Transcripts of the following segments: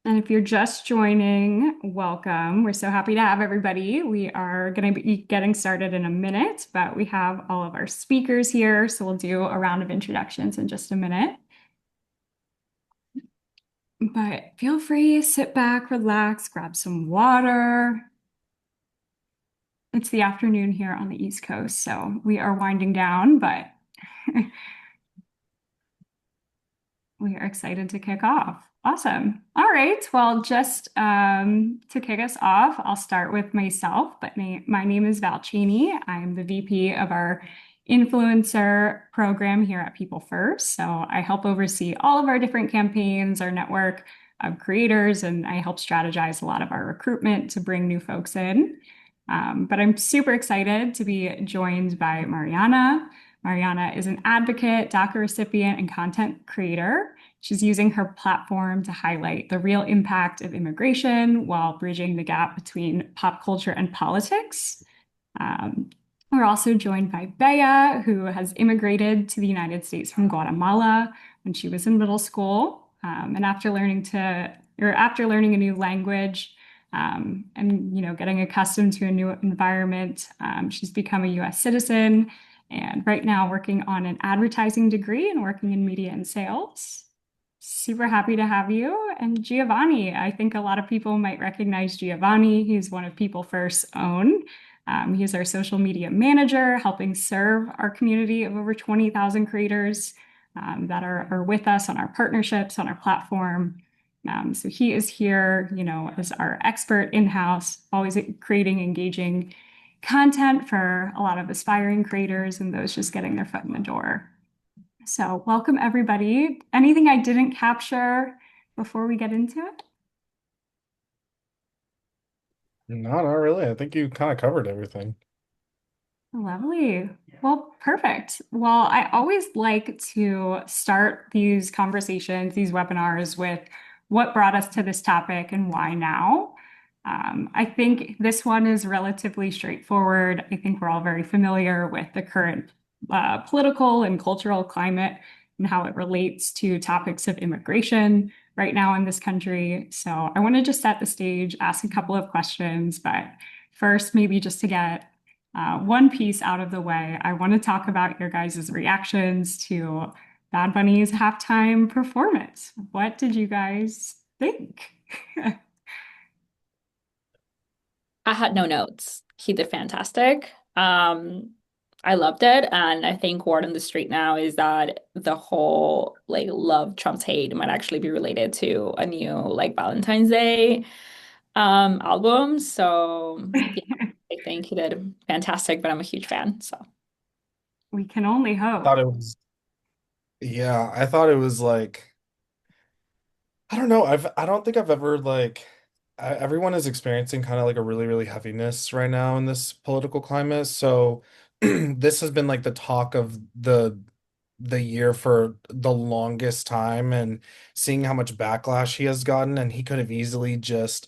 And if you're just joining, welcome. We're so happy to have everybody. We are going to be getting started in a minute, but we have all of our speakers here. So we'll do a round of introductions in just a minute. But feel free, sit back, relax, grab some water. It's the afternoon here on the East Coast, so we are winding down, but we are excited to kick off. Awesome. All right. Well, just to kick us off, I'll start with myself, but my name is Val Cheney. I'm the VP of our influencer program here at People First. So I help oversee all of our different campaigns, our network of creators, and I help strategize a lot of our recruitment to bring new folks in. But I'm super excited to be joined by Mariana. Mariana is an advocate, DACA recipient, and content creator. She's using her platform to highlight the real impact of immigration while bridging the gap between pop culture and politics. Um, we're also joined by Bea, who has immigrated to the United States from Guatemala when she was in middle school. And after learning a new language, and getting accustomed to a new environment, she's become a U.S. citizen and right now working on an advertising degree and working in media and sales. Super happy to have you. And Giovanni, I think a lot of people might recognize Giovanni. He's one of People First's own. He's our social media manager, helping serve our community of over 20,000 creators that are with us on our partnerships, on our platform. So he is here, as our expert in-house, always creating engaging content for a lot of aspiring creators and those just getting their foot in the door. So welcome everybody. Anything I didn't capture before we get into it? No, not really. I think you kind of covered everything. Lovely. Well, perfect. Well, I always like to start these conversations, these webinars with what brought us to this topic and why now. I think this one is relatively straightforward. I think we're all very familiar with the current political and cultural climate and how it relates to topics of immigration right now in this country. So I want to just set the stage, ask a couple of questions, but first, maybe just to get one piece out of the way, I want to talk about your guys' reactions to Bad Bunny's halftime performance. What did you guys think? I had no notes. He did fantastic. I loved it, and I think word on the street now is that the whole like love trumps hate might actually be related to a new like Valentine's Day album. So yeah, I think he did fantastic, but I'm a huge fan. So We can only hope. Thought it was, yeah, I thought it was like, I don't know. I don't think I've ever everyone is experiencing kind of like a really, really heaviness right now in this political climate. So this has been like the talk of the year for the longest time, and seeing how much backlash he has gotten, and he could have easily just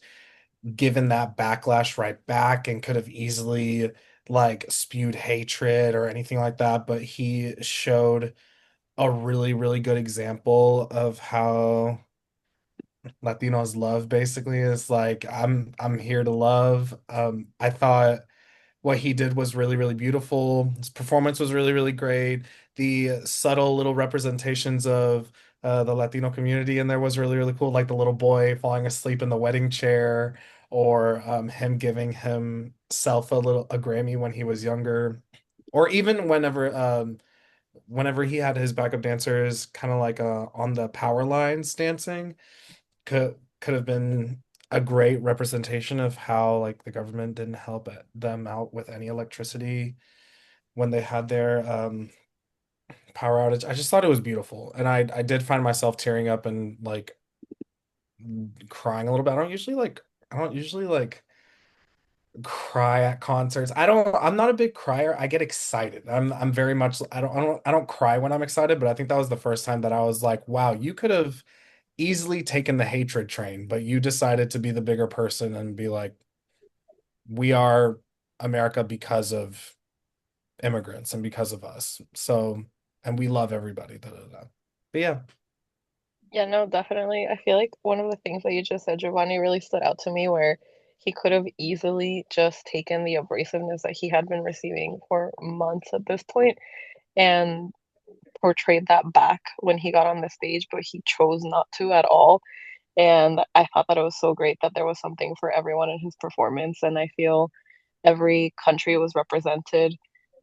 given that backlash right back and could have easily like spewed hatred or anything like that, but he showed a really, really good example of how Latinos love basically is like I'm here to love. I thought what he did was really, really beautiful. His performance was really, really great. The subtle little representations of the Latino community in there was really, really cool. Like the little boy falling asleep in the wedding chair, or him giving himself a Grammy when he was younger, or even whenever he had his backup dancers kind of like on the power lines dancing, could have been a great representation of how like the government didn't help them out with any electricity when they had their power outage. I just thought it was beautiful, and I did find myself tearing up and like crying a little bit. I don't usually like cry at concerts. I'm not a big crier. I get excited. I'm very much I don't cry when I'm excited, but I think that was the first time that I was like, wow, you could have easily taken the hatred train, but you decided to be the bigger person and be like, we are America because of immigrants and because of us. So, and we love everybody. Da, da, da. But yeah, Yeah, no, definitely. I feel like one of the things that you just said, Giovanni, really stood out to me where he could have easily just taken the abrasiveness that he had been receiving for months at this point and portrayed that back when he got on the stage, but he chose not to at all. And I thought that it was so great that there was something for everyone in his performance. And I feel every country was represented,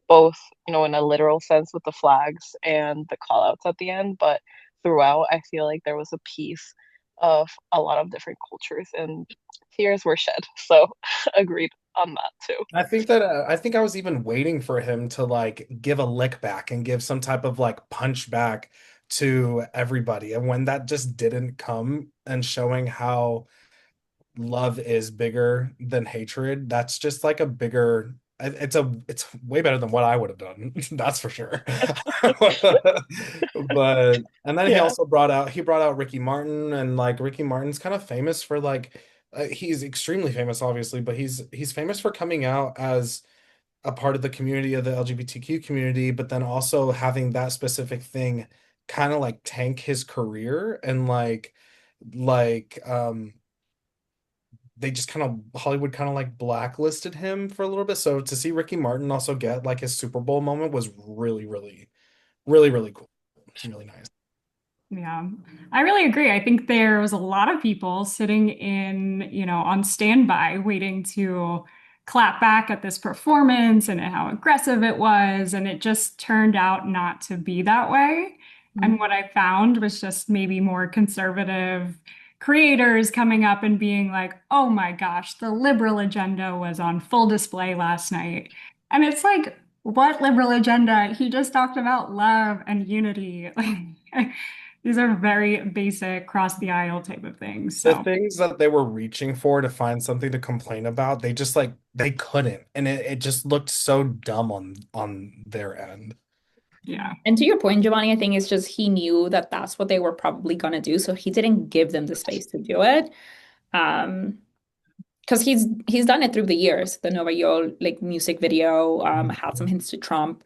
both, in a literal sense with the flags and the call outs at the end, but throughout, I feel like there was a piece of a lot of different cultures and tears were shed. So agreed on that too. I think I was even waiting for him to like give a lick back and give some type of like punch back to everybody. And when that just didn't come and showing how love is bigger than hatred, that's just like a bigger it's way better than what I would have done. That's for sure. But and then Yeah. he brought out Ricky Martin, and like Ricky Martin's kind of famous for like he's extremely famous obviously, but he's famous for coming out as a part of the community of the LGBTQ community, but then also having that specific thing kind of like tank his career and like they just kind of Hollywood kind of like blacklisted him for a little bit. So to see Ricky Martin also get like his Super Bowl moment was really cool. Really nice. Yeah, I really agree. I think there was a lot of people sitting in, on standby waiting to clap back at this performance and how aggressive it was. And it just turned out not to be that way. And what I found was just maybe more conservative creators coming up and being like, oh my gosh, the liberal agenda was on full display last night. And it's like, what liberal agenda? He just talked about love and unity. Like, these are very basic cross the aisle type of things. The So, things that they were reaching for to find something to complain about, they just like they couldn't. And it just looked so dumb on their end. yeah. And to your point, Giovanni, I think it's just he knew that that's what they were probably gonna do, so he didn't give them the space to do it. Um, because he's done it through the years. The Nova Yo like music video had some hints to Trump.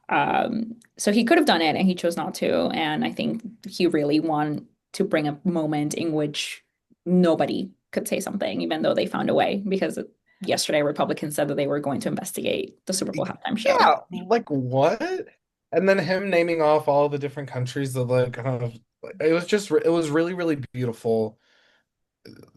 So he could have done it and he chose not to. And I think he really wanted to bring a moment in which nobody could say something, even though they found a way. Because yesterday, Republicans said that they were going to investigate the Super Bowl halftime show. Yeah, like what? And then him naming off all the different countries that like kind of it was really beautiful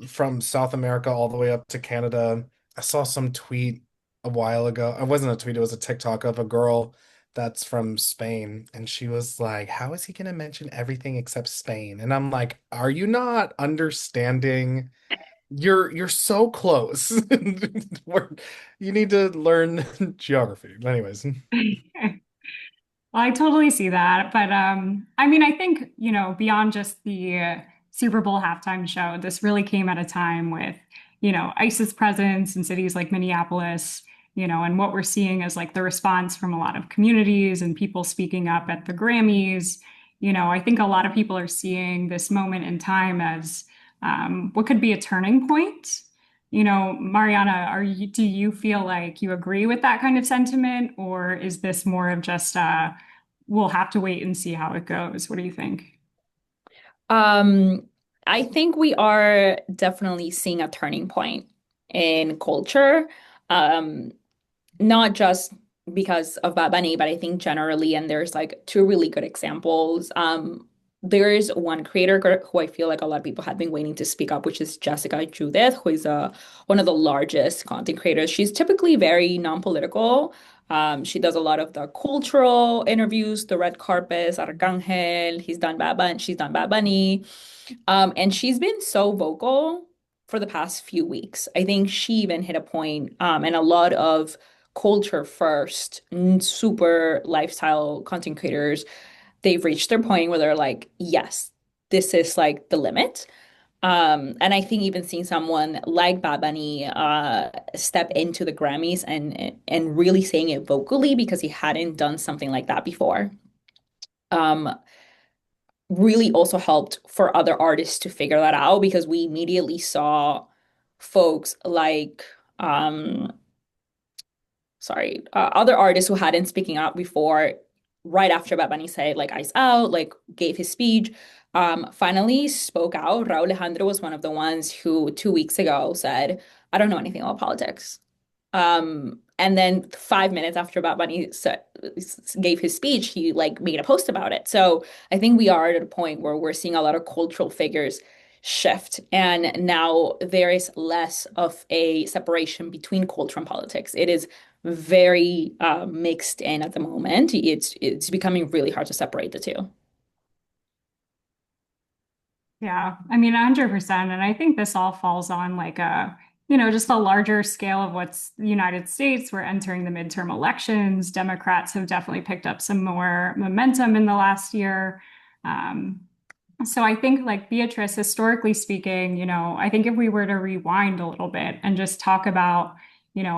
from South America all the way up to Canada. I saw some tweet a while ago. It wasn't a tweet, it was a TikTok of a girl that's from Spain. And she was like, how is he going to mention everything except Spain? And I'm like, are you not understanding? You're so close. We're, you need to learn geography. Anyways, Well, I totally see that. But I mean, I think, beyond just the Super Bowl halftime show, this really came at a time with, ISIS presence in cities like Minneapolis, and what we're seeing is like the response from a lot of communities and people speaking up at the Grammys. I think a lot of people are seeing this moment in time as what could be a turning point. Mariana, do you feel like you agree with that kind of sentiment, or is this more of just we'll have to wait and see how it goes? What do you think? Um, I think we are definitely seeing a turning point in culture. Um, Not just because of Bad Bunny, but I think generally, and there's like two really good examples. There is one creator who I feel like a lot of people have been waiting to speak up, which is Jessica Judith, who is one of the largest content creators. She's typically very non-political. She does a lot of the cultural interviews, the red carpets, Arcangel. She's done Bad Bunny. And she's been so vocal for the past few weeks. I think she even hit a point, and a lot of culture first, super lifestyle content creators, they've reached their point where they're like, yes, this is like the limit. And I think even seeing someone like Bad Bunny step into the Grammys and really saying it vocally because he hadn't done something like that before. Um, really also helped for other artists to figure that out because we immediately saw folks like other artists who hadn't speaking out before right after Bad Bunny said like ice out, like gave his speech, finally spoke out. Raul Alejandro was one of the ones who 2 weeks ago said, I don't know anything about politics. And then 5 minutes after Bad Bunny gave his speech, he like made a post about it. So I think we are at a point where we're seeing a lot of cultural figures shift, and now there is less of a separation between culture and politics. It is very mixed in at the moment. It's becoming really hard to separate the two. Yeah, I mean, 100%. And I think this all falls on like just a larger scale of what's the United States. We're entering the midterm elections. Democrats have definitely picked up some more momentum in the last year. Um, so I think like Beatrice, historically speaking, I think if we were to rewind a little bit and just talk about,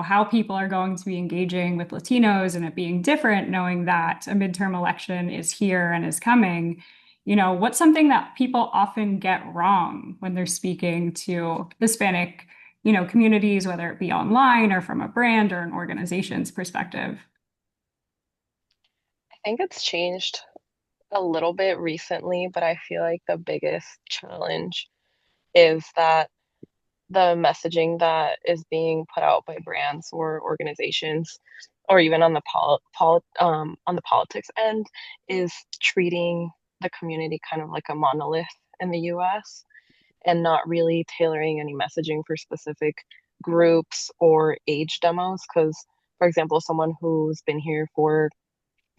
how people are going to be engaging with Latinos and it being different, knowing that a midterm election is here and is coming, what's something that people often get wrong when they're speaking to Hispanic, communities, whether it be online or from a brand or an organization's perspective? I think it's changed a little bit recently, but I feel like the biggest challenge is that the messaging that is being put out by brands or organizations, or even on the on the politics end, is treating the community kind of like a monolith in the US and not really tailoring any messaging for specific groups or age demos. Because, for example, someone who's been here for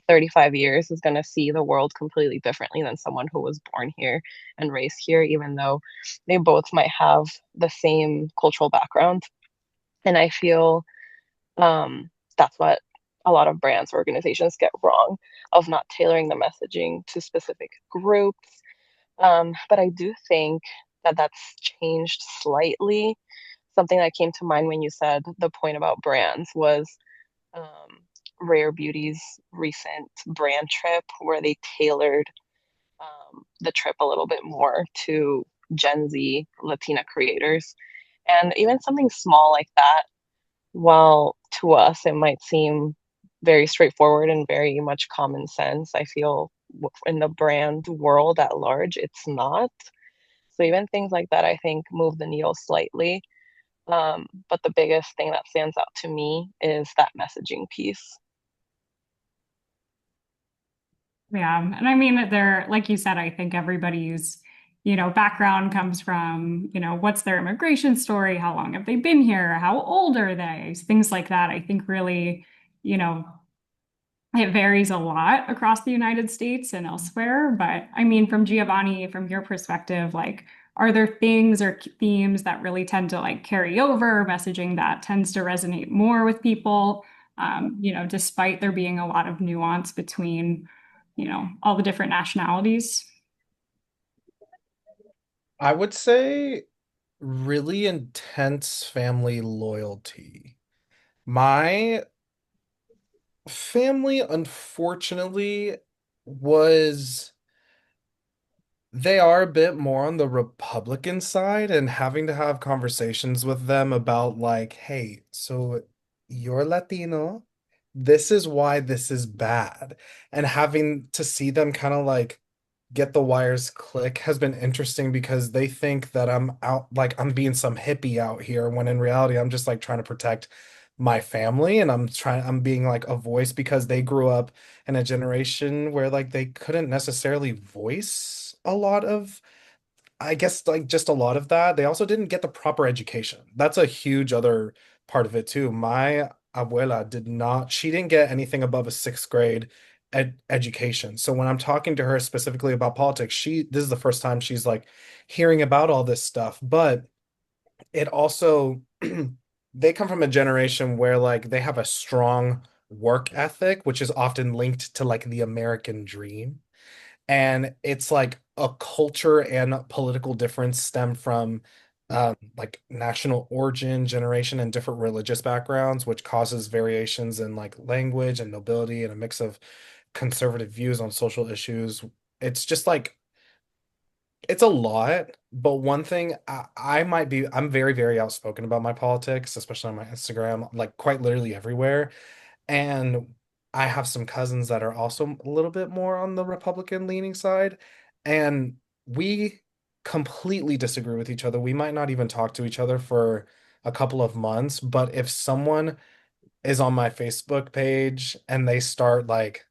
35 years is going to see the world completely differently than someone who was born here and raised here, even though they both might have the same cultural background. And I feel that's what a lot of brands or organizations get wrong of not tailoring the messaging to specific groups. But I do think that that's changed slightly. Something that came to mind when you said the point about brands was um, Rare Beauty's recent brand trip, where they tailored the trip a little bit more to Gen Z Latina creators. And even something small like that, while to us it might seem very straightforward and very much common sense, I feel in the brand world at large, it's not. So even things like that, I think, move the needle slightly. But the biggest thing that stands out to me is that messaging piece. Yeah. And I mean, they're, like you said, I think everybody's, background comes from, what's their immigration story? How long have they been here? How old are they? Things like that. I think really, you know, it varies a lot across the United States and elsewhere. But I mean, from Giovanni, from your perspective, like, are there things or themes that really tend to like carry over, messaging that tends to resonate more with people, despite there being a lot of nuance between, all the different nationalities? I would say really intense family loyalty. My family, unfortunately, was they are a bit more on the Republican side, and having to have conversations with them about, like, hey, so you're Latino. This is why this is bad. And having to see them kind of like get the wires click has been interesting because they think that I'm out, like I'm being some hippie out here, when in reality I'm just like trying to protect my family, and I'm being like a voice because they grew up in a generation where like they couldn't necessarily voice a lot of, I guess, like just a lot of that. They also didn't get the proper education. That's a huge other part of it too. My abuela did not, she didn't get anything above a sixth grade education. So when I'm talking to her specifically about politics, this is the first time she's like hearing about all this stuff. But it also, they come from a generation where like they have a strong work ethic, which is often linked to like the American dream. And it's like a culture and political difference stem from like national origin, generation, and different religious backgrounds, which causes variations in like language and nobility and a mix of conservative views on social issues. It's just like it's a lot, but one thing I might be, I'm very, very outspoken about my politics, especially on my Instagram, like quite literally everywhere. And I have some cousins that are also a little bit more on the Republican leaning side, and we completely disagree with each other. We might not even talk to each other for a couple of months, but if someone is on my Facebook page and they start like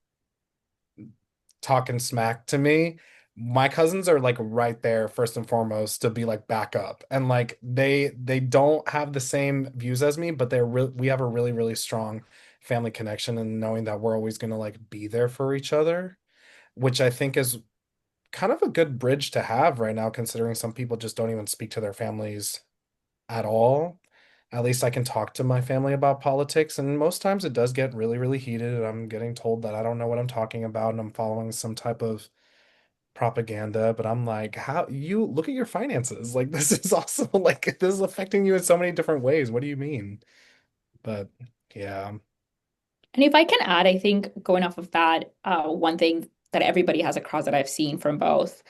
talking smack to me, my cousins are like right there first and foremost to be like back up. And like they don't have the same views as me, but we have a really, really strong family connection and knowing that we're always gonna like be there for each other, which I think is kind of a good bridge to have right now, considering some people just don't even speak to their families at all. At least I can talk to my family about politics, and most times it does get really, really heated, and I'm getting told that I don't know what I'm talking about and I'm following some type of propaganda, but I'm like, how you look at your finances? Like this is also like this is affecting you in so many different ways. What do you mean? But yeah. And if I can add, I think going off of that, one thing that everybody has across that I've seen from both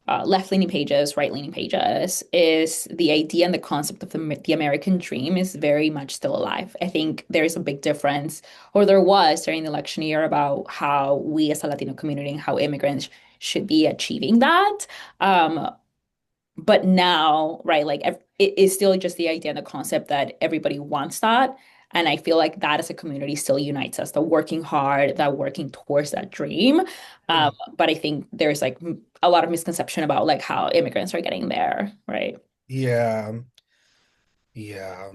left-leaning pages, right-leaning pages, is the idea and the concept of the American dream is very much still alive. I think there is a big difference, or there was during the election year, about how we as a Latino community and how immigrants should be achieving that. Um, but now, right, like it is still just the idea and the concept that everybody wants that. And I feel like that as a community still unites us, the working hard, that working towards that dream. But I think there's like a lot of misconception about like how immigrants are getting there, right? Yeah. Yeah.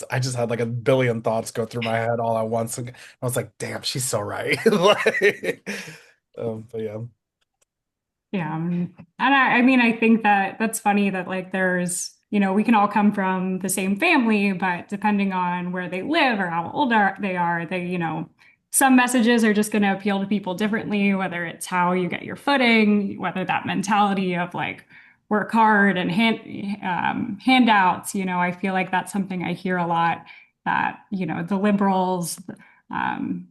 I just had like a billion thoughts go through my head all at once, and I was like, "Damn, she's so right." Like, but yeah, Yeah. And I mean, I think that that's funny that like there's, we can all come from the same family, but depending on where they live or how old they are, some messages are just going to appeal to people differently, whether it's how you get your footing, whether that mentality of like work hard and handouts, I feel like that's something I hear a lot that, the liberals, um,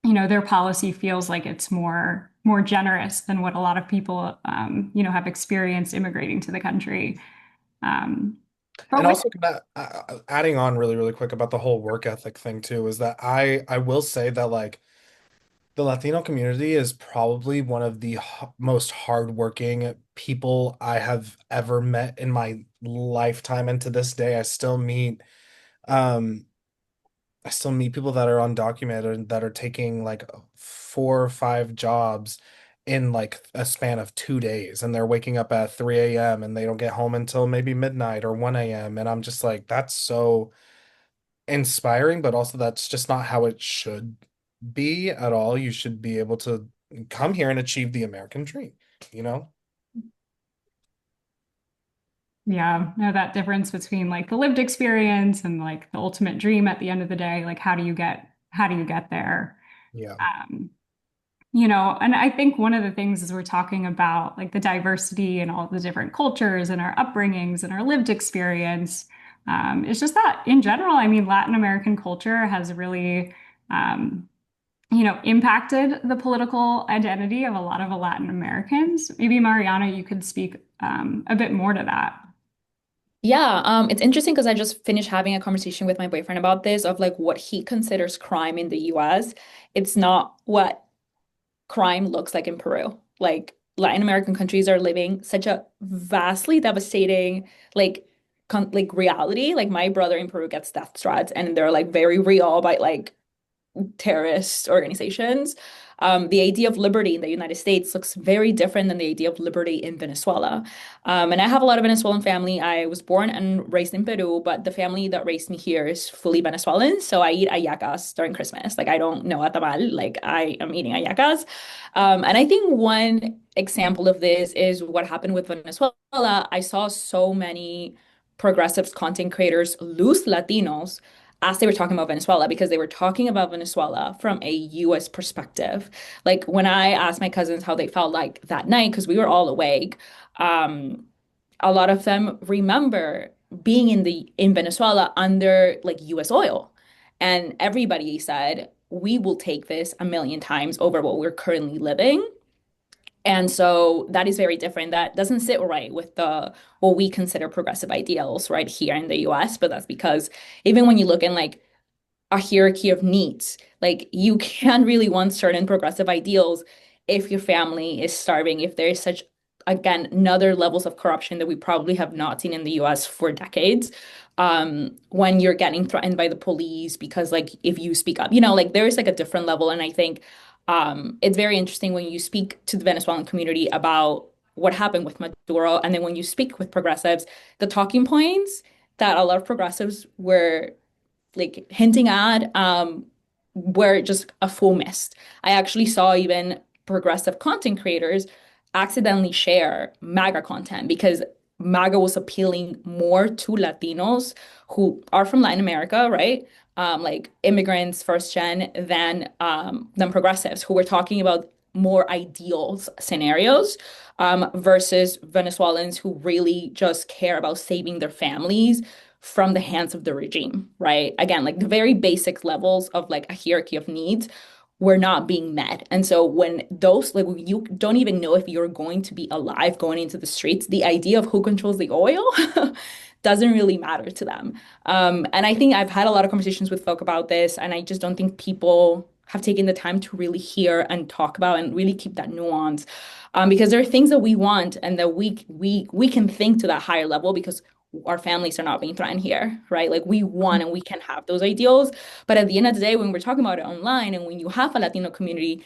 their policy feels like it's more generous than what a lot of people, have experienced immigrating to the country. Um, but and with also adding on really, really quick about the whole work ethic thing too is that I will say that like the Latino community is probably one of the most hardworking people I have ever met in my lifetime, and to this day, um I still meet people that are undocumented that are taking like 4 or 5 jobs in like a span of 2 days, and they're waking up at 3 a.m. and they don't get home until maybe midnight or 1 a.m. And I'm just like, that's so inspiring, but also that's just not how it should be at all. You should be able to come here and achieve the American dream, you know? Yeah, no, that difference between like the lived experience and like the ultimate dream at the end of the day, like how do you get there? Yeah. Um, and I think one of the things is we're talking about like the diversity and all the different cultures and our upbringings and our lived experience. It's just that in general, I mean, Latin American culture has really, um, impacted the political identity of a lot of Latin Americans. Maybe Mariana, you could speak a bit more to that. Yeah, it's interesting because I just finished having a conversation with my boyfriend about this of like what he considers crime in the US. It's not what crime looks like in Peru. Like Latin American countries are living such a vastly devastating like like reality. Like my brother in Peru gets death threats and they're like very real by like terrorist organizations. The idea of liberty in the United States looks very different than the idea of liberty in Venezuela. And I have a lot of Venezuelan family. I was born and raised in Peru, but the family that raised me here is fully Venezuelan. So I eat hallacas during Christmas. Like I don't know a tamal, like I am eating hallacas. And I think one example of this is what happened with Venezuela. I saw so many progressives content creators lose Latinos as they were talking about Venezuela because they were talking about Venezuela from a US perspective. Like when I asked my cousins how they felt like that night, because we were all awake, um, a lot of them remember being in Venezuela under like US oil. And everybody said, we will take this a million times over what we're currently living. And so that is very different. That doesn't sit right with the what we consider progressive ideals right here in the US, but that's because even when you look in like a hierarchy of needs. Like you can't really want certain progressive ideals if your family is starving, if there is such, again, another levels of corruption that we probably have not seen in the US for decades. When you're getting threatened by the police because like if you speak up, like there is like a different level. And I think it's very interesting when you speak to the Venezuelan community about what happened with Maduro, and then when you speak with progressives, the talking points that a lot of progressives were like hinting at were just a full mist. I actually saw even progressive content creators accidentally share MAGA content because MAGA was appealing more to Latinos who are from Latin America, right? Like immigrants, first gen, than progressives who were talking about more ideal scenarios versus Venezuelans who really just care about saving their families from the hands of the regime, right? Again, like the very basic levels of like a hierarchy of needs were not being met. And so when those, like you don't even know if you're going to be alive going into the streets, the idea of who controls the oil doesn't really matter to them. And I think I've had a lot of conversations with folk about this, and I just don't think people have taken the time to really hear and talk about and really keep that nuance. Because there are things that we want and that we can think to that higher level because our families are not being threatened here, right? Like we want and we can have those ideals. But at the end of the day, when we're talking about it online and when you have a Latino community,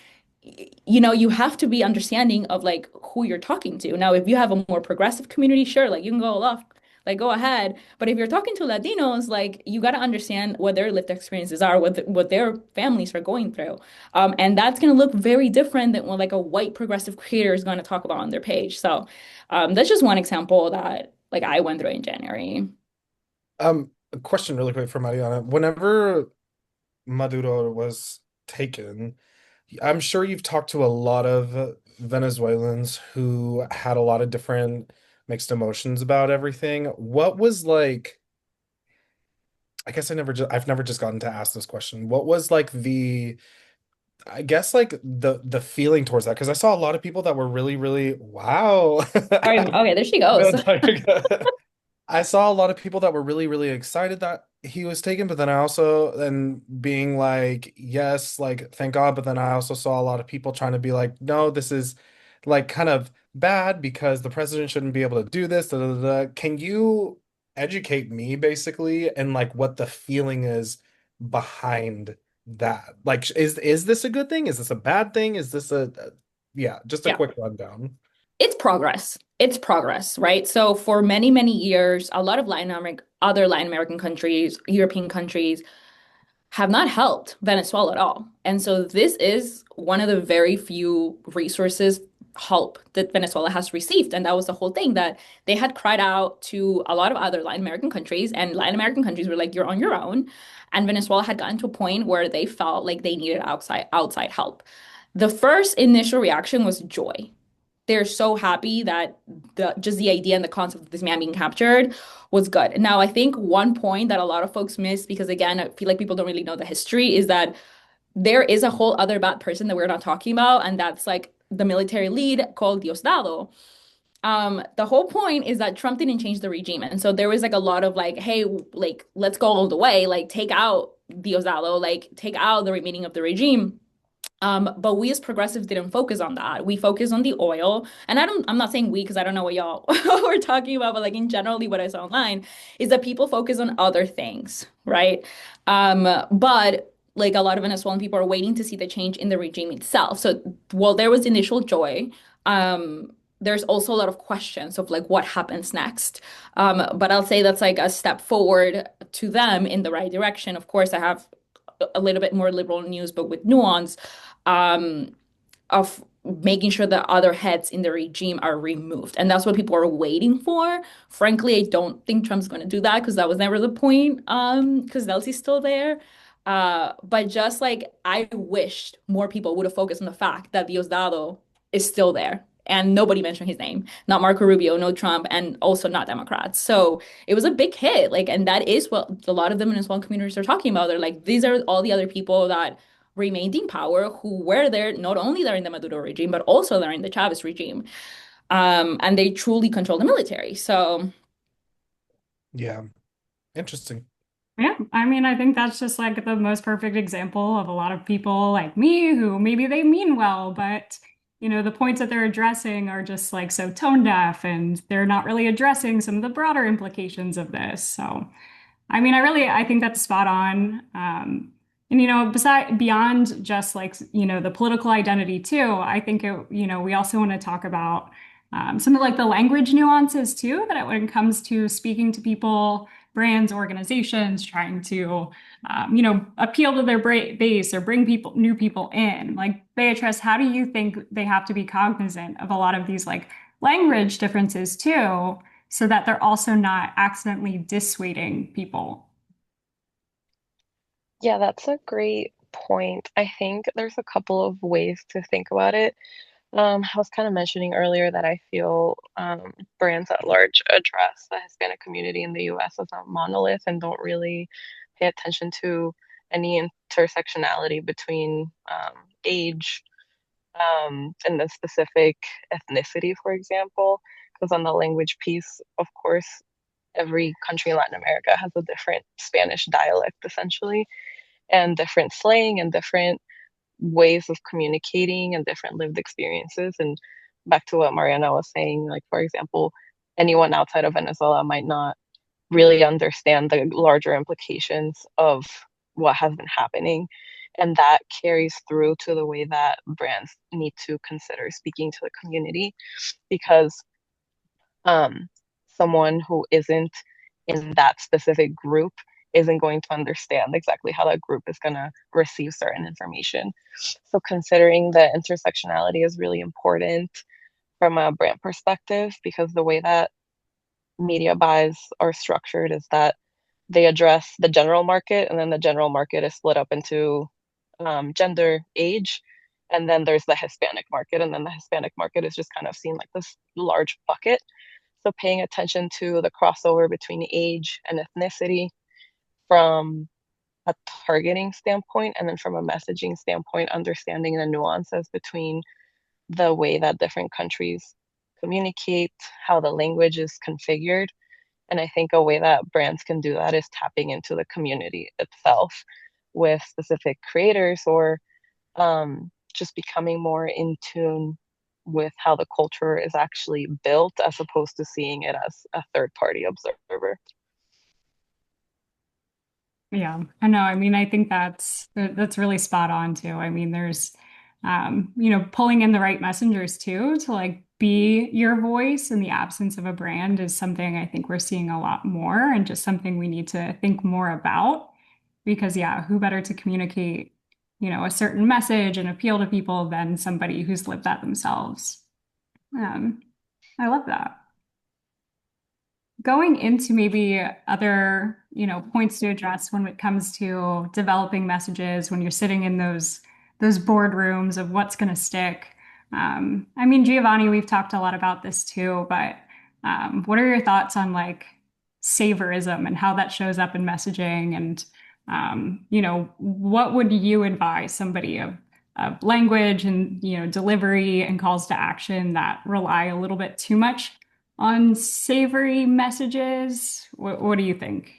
you have to be understanding of like who you're talking to. Now, if you have a more progressive community, sure, like you can go off, like go ahead. But if you're talking to Latinos, like you got to understand what their lived experiences are, what their families are going through. And that's going to look very different than what like a white progressive creator is going to talk about on their page. So that's just one example that like I went through in January. A question really quick for Mariana. Whenever Maduro was taken, I'm sure you've talked to a lot of Venezuelans who had a lot of different mixed emotions about everything. What was like, I guess I've never just gotten to ask this question. What was like I guess like the feeling towards that? Because I saw a lot of people that were really, really, wow. Sorry, okay, there she No, goes. it's like- I saw a lot of people that were really, really excited that he was taken, but then I also then being like, yes, like thank God, but then I also saw a lot of people trying to be like, no, this is like kind of bad because the president shouldn't be able to do this. Da, da, da, da. Can you educate me basically and like what the feeling is behind that? Like, is this a good thing? Is this a bad thing? Is this yeah, just a Yeah. quick rundown. It's progress. It's progress, right? So for many, many years, a lot of other Latin American countries, European countries have not helped Venezuela at all. And so this is one of the very few resources help that Venezuela has received. And that was the whole thing that they had cried out to a lot of other Latin American countries, and Latin American countries were like, you're on your own. And Venezuela had gotten to a point where they felt like they needed outside help. The first initial reaction was joy. They're so happy that the idea and the concept of this man being captured was good. Now, I think one point that a lot of folks miss, because again, I feel like people don't really know the history, is that there is a whole other bad person that we're not talking about, and that's like the military lead called Diosdado. The whole point is that Trump didn't change the regime. And so there was like a lot of like, hey, like, let's go all the way, like take out Diosdado, like take out the remaining of the regime. But we as progressives didn't focus on that. We focused on the oil. And I'm not saying we because I don't know what y'all were talking about, but like in generally what I saw online is that people focus on other things, right? But like a lot of Venezuelan people are waiting to see the change in the regime itself. So while there was initial joy, there's also a lot of questions of like what happens next. But I'll say that's like a step forward to them in the right direction. Of course, I have a little bit more liberal news, but with nuance um, of making sure that other heads in the regime are removed. And that's what people are waiting for. Frankly, I don't think Trump's going to do that because that was never the point, because Elsie's still there. But just like I wished more people would have focused on the fact that Diosdado is still there. And nobody mentioned his name, not Marco Rubio, no Trump, and also not Democrats. So it was a big hit. Like, and that is what a lot of the Venezuelan communities are talking about. They're like, these are all the other people that remained in power who were there not only during the Maduro regime, but also during the Chavez regime. And they truly control the military. So Yeah, interesting. Yeah, I mean, I think that's just like the most perfect example of a lot of people like me who maybe they mean well, but the points that they're addressing are just like so tone deaf and they're not really addressing some of the broader implications of this. So, I think that's spot on. And beside beyond just like the political identity too, I think we also want to talk about some of like the language nuances too, that when it comes to speaking to people, brands, organizations, trying to appeal to their base or bring new people in. Like Beatrice, how do you think they have to be cognizant of a lot of these like language differences too, so that they're also not accidentally dissuading people? Yeah, that's a great point. I think there's a couple of ways to think about it. I was kind of mentioning earlier that I feel brands at large address the Hispanic community in the US as a monolith and don't really pay attention to any intersectionality between age and the specific ethnicity, for example. Because on the language piece, of course, every country in Latin America has a different Spanish dialect, essentially, and different slang and different ways of communicating and different lived experiences. And back to what Mariana was saying, like, for example, anyone outside of Venezuela might not really understand the larger implications of what has been happening. And that carries through to the way that brands need to consider speaking to the community because um, someone who isn't in that specific group isn't going to understand exactly how that group is going to receive certain information. So considering the intersectionality is really important from a brand perspective because the way that media buys are structured is that they address the general market and then the general market is split up into gender, age, and then there's the Hispanic market, and then the Hispanic market is just kind of seen like this large bucket. So paying attention to the crossover between age and ethnicity from a targeting standpoint, and then from a messaging standpoint, understanding the nuances between the way that different countries communicate, how the language is configured. And I think a way that brands can do that is tapping into the community itself with specific creators or just becoming more in tune with how the culture is actually built as opposed to seeing it as a third party observer. Yeah, I know. I think that's really spot on too. There's pulling in the right messengers too to like be your voice in the absence of a brand is something I think we're seeing a lot more and just something we need to think more about because yeah, who better to communicate, a certain message and appeal to people than somebody who's lived that themselves. Um, I love that. Going into maybe other, points to address when it comes to developing messages when you're sitting in those boardrooms of what's going to stick. Giovanni, we've talked a lot about this too, but what are your thoughts on like saviorism and how that shows up in messaging? And what would you advise somebody of language and delivery and calls to action that rely a little bit too much on savory messages? What do you think?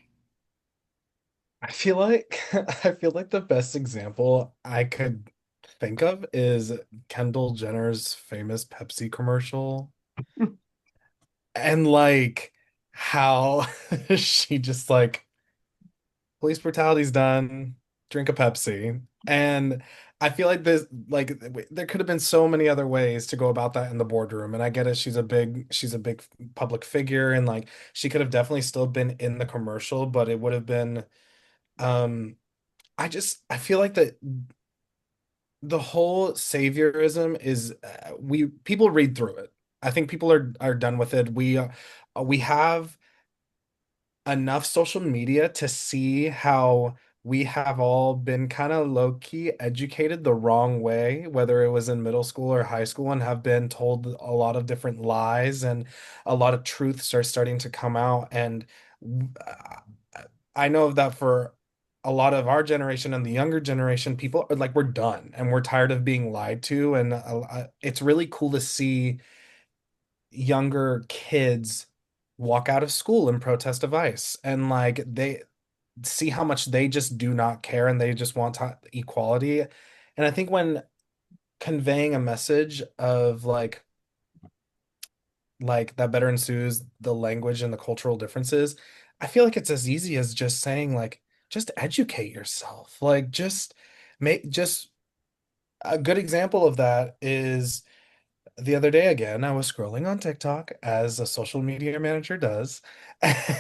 I feel like I feel like the best example I could think of is Kendall Jenner's famous Pepsi commercial and like how she just like police brutality's done, drink a Pepsi. And I feel like there could have been so many other ways to go about that in the boardroom. And I get it, she's a big public figure and like she could have definitely still been in the commercial, but it would have been um I feel like that the whole saviorism is we people read through it. I think people are done with it. We have enough social media to see how we have all been kind of low-key educated the wrong way, whether it was in middle school or high school, and have been told a lot of different lies and a lot of truths are starting to come out. And I know that for a lot of our generation and the younger generation, people are like, we're done and we're tired of being lied to. And it's really cool to see younger kids walk out of school and protest device and like see how much they just do not care and they just want equality. And I think when conveying a message of that better ensues the language and the cultural differences, I feel like it's as easy as just saying like just educate yourself. Like just a good example of that is the other day again, I was scrolling on TikTok as a social media manager does,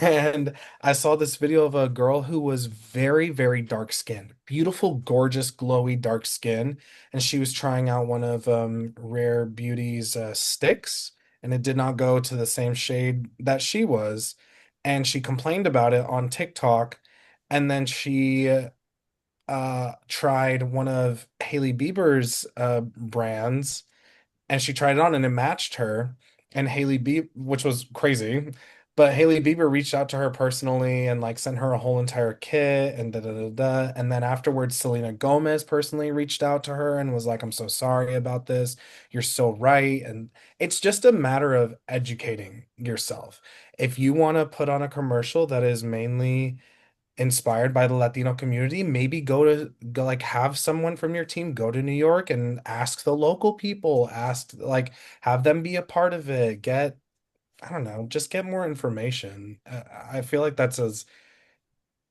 and I saw this video of a girl who was very, very dark skinned, beautiful, gorgeous, glowy dark skin, and she was trying out one of Rare Beauty's sticks, and it did not go to the same shade that she was, and she complained about it on TikTok, and then she tried one of Hailey Bieber's brands and she tried it on and it matched her. And which was crazy, but Hailey Bieber reached out to her personally and like sent her a whole entire kit and da da da da. And then afterwards, Selena Gomez personally reached out to her and was like, "I'm so sorry about this. You're so right." And it's just a matter of educating yourself. If you want to put on a commercial that is mainly inspired by the Latino community, maybe go like have someone from your team go to New York and ask the local people, ask like have them be a part of it. I don't know, just get more information. I feel like that's as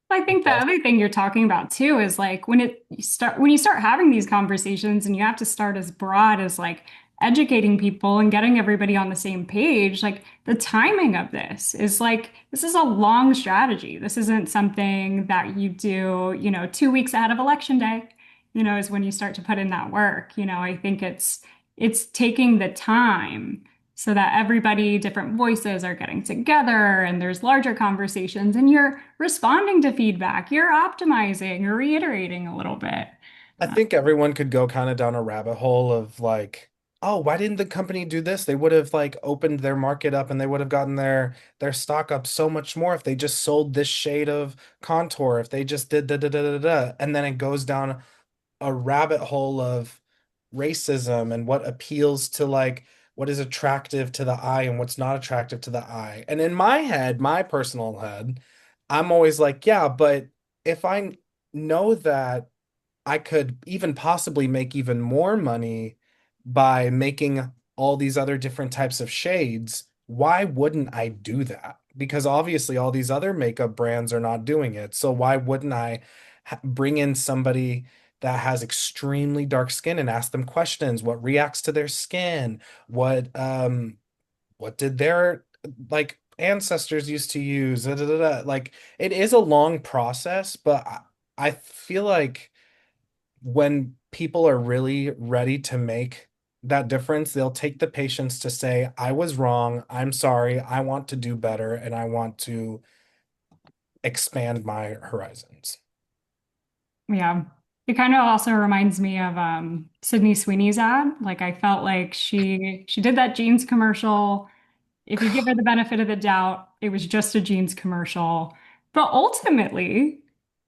I think the best. other thing you're talking about too is like when you start having these conversations and you have to start as broad as like educating people and getting everybody on the same page, like the timing of this is like this is a long strategy. This isn't something that you do, 2 weeks ahead of election day, is when you start to put in that work. I think it's taking the time so that everybody, different voices are getting together and there's larger conversations and you're responding to feedback, you're optimizing, you're reiterating a little bit. I think everyone could go kind of down a rabbit hole of like, oh, why didn't the company do this? They would have like opened their market up and they would have gotten their stock up so much more if they just sold this shade of contour, if they just did da da da da da. And then it goes down a rabbit hole of racism and what appeals to like what is attractive to the eye and what's not attractive to the eye. And in my head, my personal head, I'm always like, yeah, but if I know that I could even possibly make even more money by making all these other different types of shades, why wouldn't I do that? Because obviously all these other makeup brands are not doing it. So why wouldn't I bring in somebody that has extremely dark skin and ask them questions? What reacts to their skin? What did their like ancestors used to use? Da, da, da, da. Like it is a long process, but I feel like when people are really ready to make that difference, they'll take the patience to say, I was wrong. I'm sorry. I want to do better and I want to expand my horizons. Yeah. It kind of also reminds me of Sydney Sweeney's ad. Like I felt like she did that jeans commercial. If you give her the benefit of the doubt, it was just a jeans commercial. But ultimately,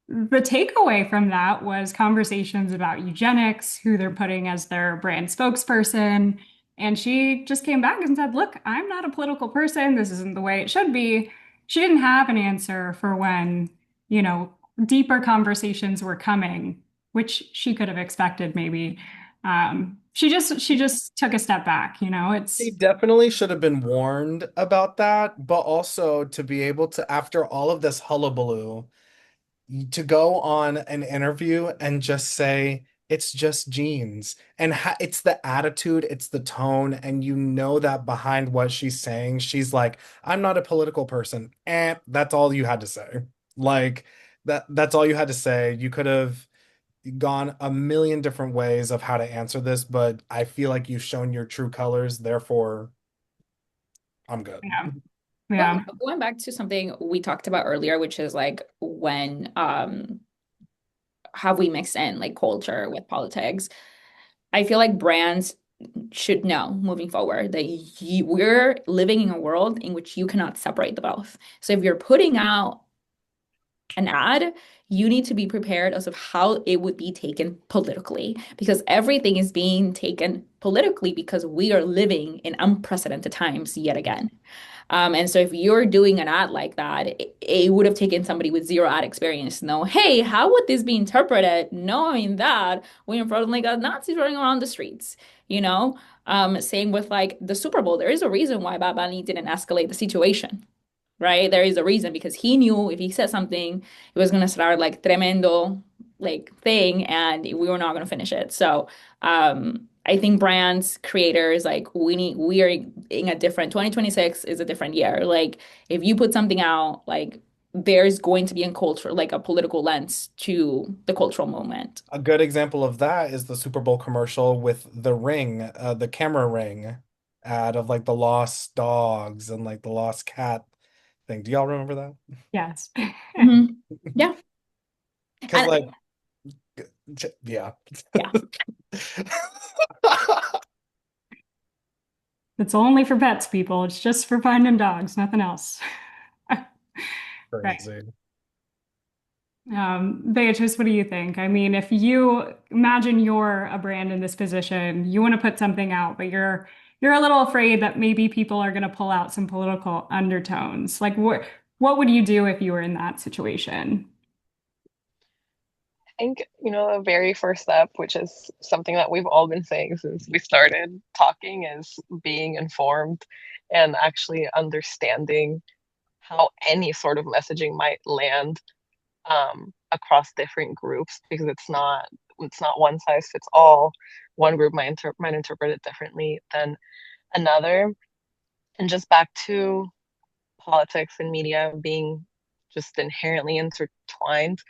the takeaway from that was conversations about eugenics, who they're putting as their brand spokesperson. And she just came back and said, "Look, I'm not a political person. This isn't the way it should be." She didn't have an answer for when, you know, deeper conversations were coming, which she could have expected maybe. She just took a step back, They it's definitely should have been warned about that, but also to be able to, after all of this hullabaloo, to go on an interview and just say it's just jeans and it's the attitude, it's the tone, and you know that behind what she's saying, she's like, I'm not a political person. That's all you had to say. Like that's all you had to say. You could have gone a million different ways of how to answer this, but I feel like you've shown your true colors, therefore I'm good. yeah, Going yeah. going back to something we talked about earlier, which is like when have we mixed in like culture with politics? I feel like brands should know moving forward that we're living in a world in which you cannot separate the both. So if you're putting out an ad, you need to be prepared as of how it would be taken politically because everything is being taken politically because we are living in unprecedented times yet again. And so if you're doing an ad like that, it would have taken somebody with zero ad experience to know, hey, how would this be interpreted knowing that we're in front of like a Nazis running around the streets, you know? Same with like the Super Bowl. There is a reason why Bad Bunny didn't escalate the situation, right? There is a reason because he knew if he said something, it was gonna start like tremendo like thing, and we were not gonna finish it. So I think brands, creators, like we are in a different 2026 is a different year. Like if you put something out, like there's going to be a culture, like a political lens to the cultural moment. A good example of that is the Super Bowl commercial with the ring, the camera ring ad of like the lost dogs and like the lost cat thing. Do y'all remember that? Yes. Mhm. Yeah. Because And like, yeah. yeah. It's only for pets, people. It's just for finding dogs, nothing else. Right. Crazy. Beatrice, what do you think? I mean, if you imagine you're a brand in this position, you want to put something out, but you're a little afraid that maybe people are going to pull out some political undertones. Like what would you do if you were in that situation? I think, the very first step, which is something that we've all been saying since we started talking, is being informed and actually understanding how any sort of messaging might land across different groups, because it's not one size fits all. One group might interpret it differently than another. And just back to politics and media being just inherently intertwined,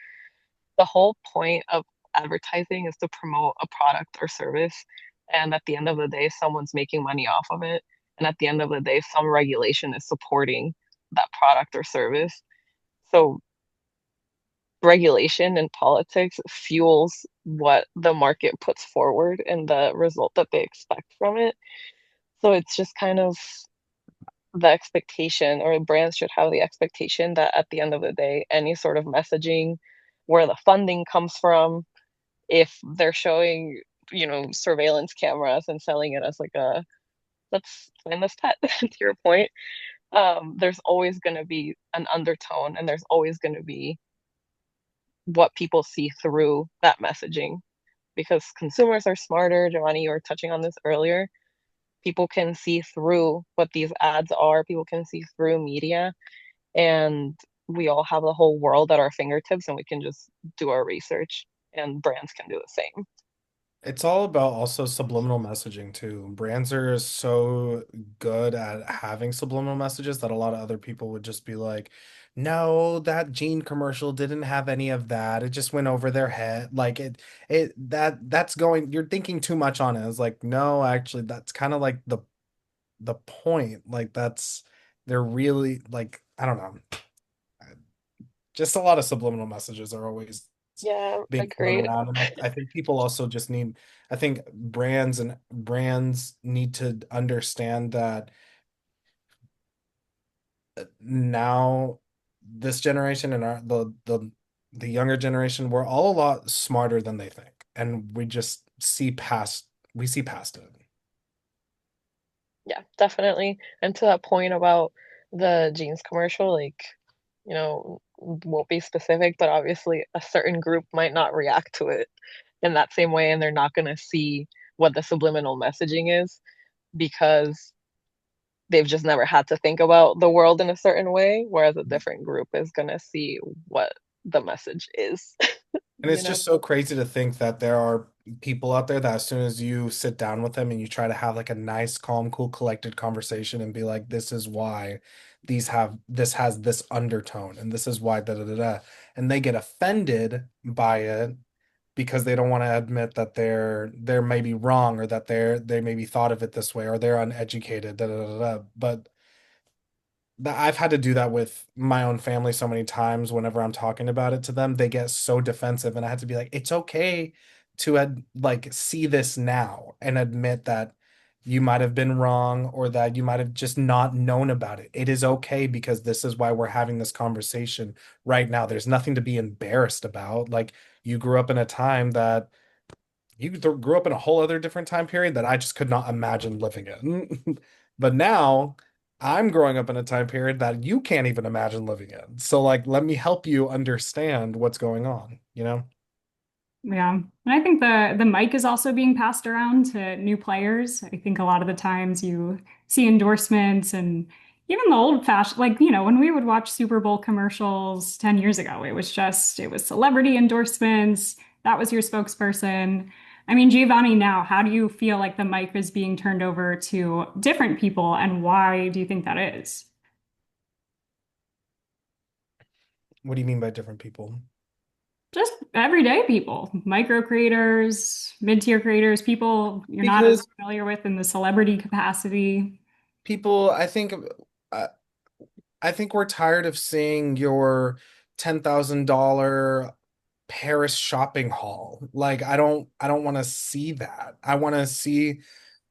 the whole point of advertising is to promote a product or service. And at the end of the day, someone's making money off of it. And at the end of the day, some regulation is supporting that product or service. So regulation in politics fuels what the market puts forward and the result that they expect from it. So it's just kind of the expectation, or brands should have the expectation that at the end of the day, any sort of messaging, where the funding comes from, if they're showing, surveillance cameras and selling it as like a let's find this pet, to your point, there's always going to be an undertone, and there's always going to be what people see through that messaging, because consumers are smarter. Giovanni, you were touching on this earlier. People can see through what these ads are, people can see through media, and we all have the whole world at our fingertips, and we can just do our research, and brands can do the same. It's all about also subliminal messaging too. Brands are so good at having subliminal messages that a lot of other people would just be like, no, that Gene commercial didn't have any of that. It just went over their head. Like that's going, you're thinking too much on it. It's like, no, actually, that's kind of like the point. Like they're really like, I don't know. Just a lot of subliminal messages are always Yeah, being thrown agreed. around. And I think people also just need, I think brands need to understand that now this generation and the younger generation, we're all a lot smarter than they think. And we see past it. Yeah, definitely. And to that point about the jeans commercial, like, won't be specific, but obviously a certain group might not react to it in that same way, and they're not going to see what the subliminal messaging is, because they've just never had to think about the world in a certain way, whereas a different group is going to see what the message is, And you it's know? just so crazy to think that there are people out there that as soon as you sit down with them and you try to have like a nice, calm, cool, collected conversation and be like, this is why this has this undertone and this is why da da da da. And they get offended by it because they don't want to admit that they're maybe wrong or that they maybe thought of it this way or they're uneducated, da da da da. But that I've had to do that with my own family so many times. Whenever I'm talking about it to them, they get so defensive, and I had to be like, it's okay to like see this now and admit that you might have been wrong or that you might have just not known about it. It is okay because this is why we're having this conversation right now. There's nothing to be embarrassed about. Like you grew up in a time that grew up in a whole other different time period that I just could not imagine living in. But now I'm growing up in a time period that you can't even imagine living in. So like let me help you understand what's going on, you know? Yeah. And I think the mic is also being passed around to new players. I think a lot of the times you see endorsements and even the old fashioned, like, when we would watch Super Bowl commercials 10 years ago, it was celebrity endorsements. That was your spokesperson. I mean, Giovanni, now, how do you feel like the mic is being turned over to different people, and why do you think that is? What do you mean by different people? Just everyday people, micro creators, mid-tier creators, people you're not as Because familiar with in the celebrity capacity. people, uh, I think we're tired of seeing your $10,000 Paris shopping haul. Like I don't want to see that. I want to see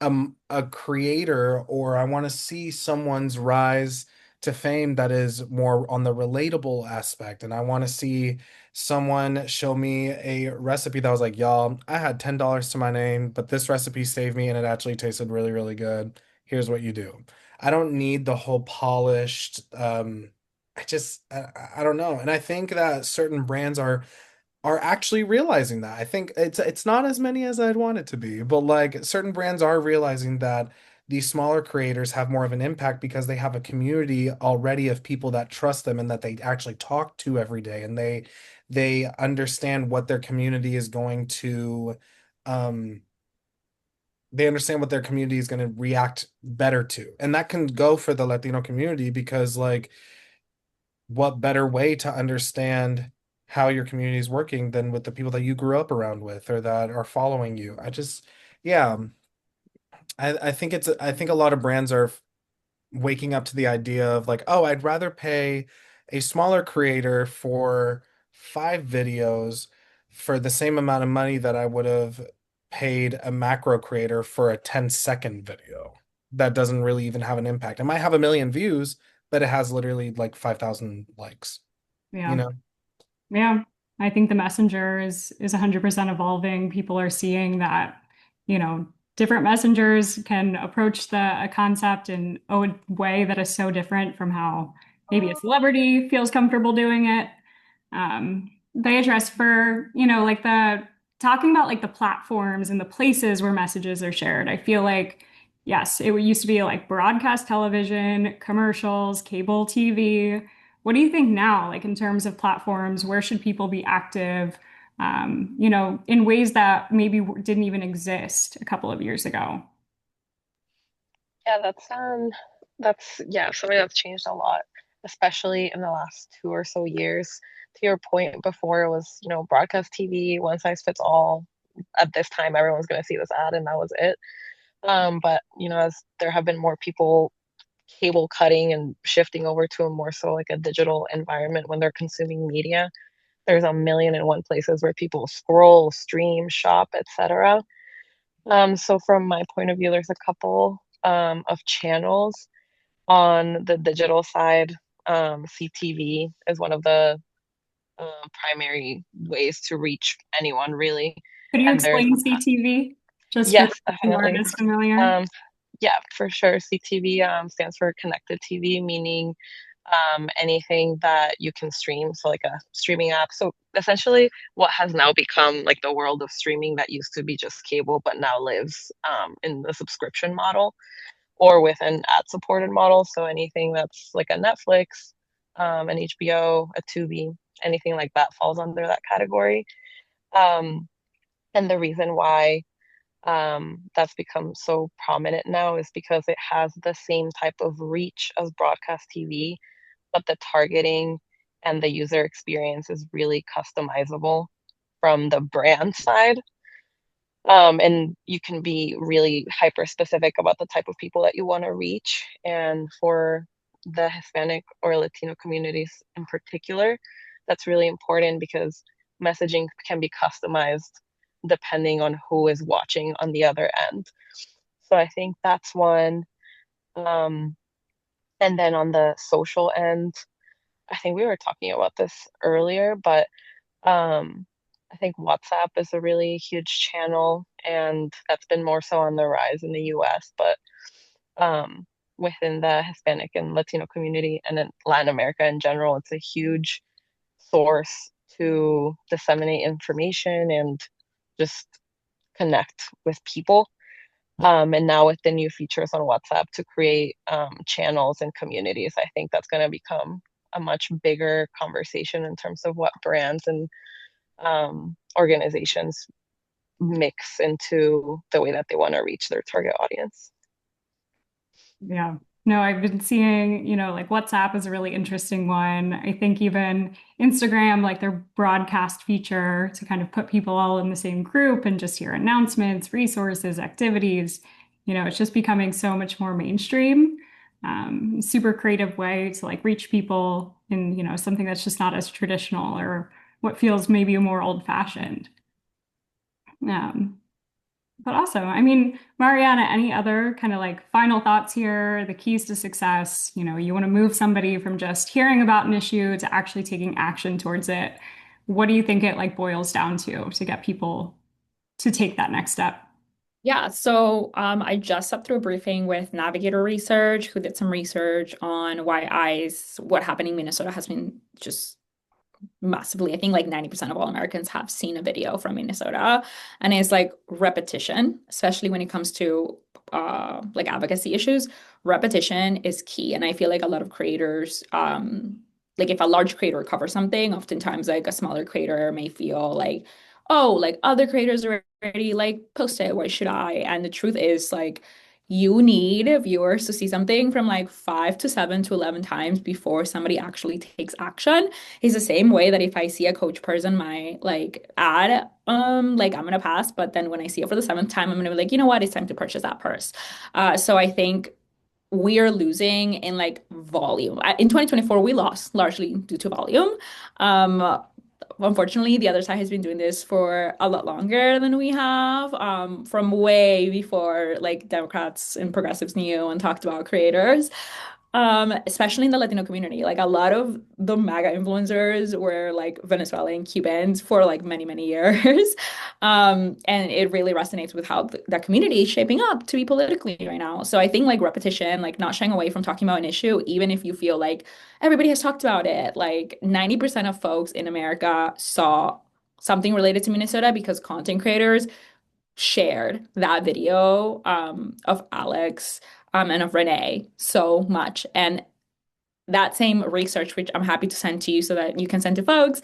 a creator, or I want to see someone's rise to fame that is more on the relatable aspect. And I want to see someone show me a recipe that was like, y'all, I had $10 to my name, but this recipe saved me and it actually tasted really, really good. Here's what you do. I don't need the whole polished, I don't know. And I think that certain brands are actually realizing that. I think it's not as many as I'd want it to be, but like certain brands are realizing that these smaller creators have more of an impact because they have a community already of people that trust them and that they actually talk to every day, and they understand what their community is going to um they understand what their community is going to react better to. And that can go for the Latino community because like what better way to understand how your community is working than with the people that you grew up around with or that are following you. Yeah, I think a lot of brands are waking up to the idea of like, oh, I'd rather pay a smaller creator for 5 videos for the same amount of money that I would have paid a macro creator for a 10-second video that doesn't really even have an impact. It might have a million views, but it has literally like 5,000 likes, you Yeah. know? Yeah, I think the messenger is 100% evolving. People are seeing that, you know, different messengers can approach a concept in a way that is so different from how maybe a celebrity feels comfortable doing it. They address for, like the talking about like the platforms and the places where messages are shared. I feel like, yes, it used to be like broadcast television, commercials, cable TV. What do you think now, like in terms of platforms, where should people be active, in ways that maybe didn't even exist a couple of years ago? Yeah, that's yeah, something that's changed a lot, especially in the last 2 or so years. To your point before, it was, broadcast TV, one size fits all. At this time, everyone's going to see this ad, and that was it. But as there have been more people cable cutting and shifting over to a more so like a digital environment when they're consuming media, there's a million and one places where people scroll, stream, shop, etc. So from my point of view, there's a couple of channels on the digital side. CTV is one of the primary ways to reach anyone, really. Could you And there's explain CTV just for yes, those who aren't definitely. as familiar? Um, yeah, for sure. CTV stands for connected TV, meaning anything that you can stream. So, like a streaming app. So, essentially, what has now become like the world of streaming that used to be just cable, but now lives in the subscription model or with an ad supported model. So, anything that's like a Netflix, an HBO, a Tubi, anything like that falls under that category. Um, and the reason why that's become so prominent now is because it has the same type of reach as broadcast TV, but the targeting and the user experience is really customizable from the brand side. And you can be really hyper specific about the type of people that you want to reach. And for the Hispanic or Latino communities in particular, that's really important because messaging can be customized depending on who is watching on the other end. So I think that's one. Um, and then on the social end, I think we were talking about this earlier, but um, I think WhatsApp is a really huge channel, and that's been more so on the rise in the US. But um, within the Hispanic and Latino community and in Latin America in general. It's a huge source to disseminate information and just connect with people. And now with the new features on WhatsApp to create channels and communities, I think that's going to become a much bigger conversation in terms of what brands and organizations mix into the way that they want to reach their target audience. Yeah. No, I've been seeing, like WhatsApp is a really interesting one. I think even Instagram, like their broadcast feature to kind of put people all in the same group and just hear announcements, resources, activities, it's just becoming so much more mainstream. Super creative way to like reach people in, something that's just not as traditional or what feels maybe more old-fashioned. Um, but also, I mean, Mariana, any other kind of like final thoughts here, the keys to success? You want to move somebody from just hearing about an issue to actually taking action towards it. What do you think it like boils down to get people to take that next step? Yeah, so I just sat through a briefing with Navigator Research, who did some research on why ICE, what happened in Minnesota has been just massively. I think like 90% of all Americans have seen a video from Minnesota. And it's like repetition, especially when it comes to like advocacy issues. Repetition is key. And I feel like a lot of creators, like if a large creator covers something, oftentimes like a smaller creator may feel like, oh, like other creators already like posted, why should I? And the truth is like you need viewers to see something from like 5 to 7 to 11 times before somebody actually takes action. It's the same way that if I see a coach person my like ad, like I'm gonna pass, but then when I see it for the seventh time, I'm gonna be like, you know what, it's time to purchase that purse. So I think we are losing in like volume. In 2024, we lost largely due to volume. Um, Unfortunately, the other side has been doing this for a lot longer than we have, from way before like Democrats and progressives knew and talked about creators. Especially in the Latino community. Like a lot of the MAGA influencers were like Venezuelan Cubans for like many, many years. And it really resonates with how that community is shaping up to be politically right now. So I think like repetition, like not shying away from talking about an issue, even if you feel like everybody has talked about it. Like 90% of folks in America saw something related to Minnesota because content creators shared that video of Alex and of Renee so much. And that same research, which I'm happy to send to you so that you can send to folks,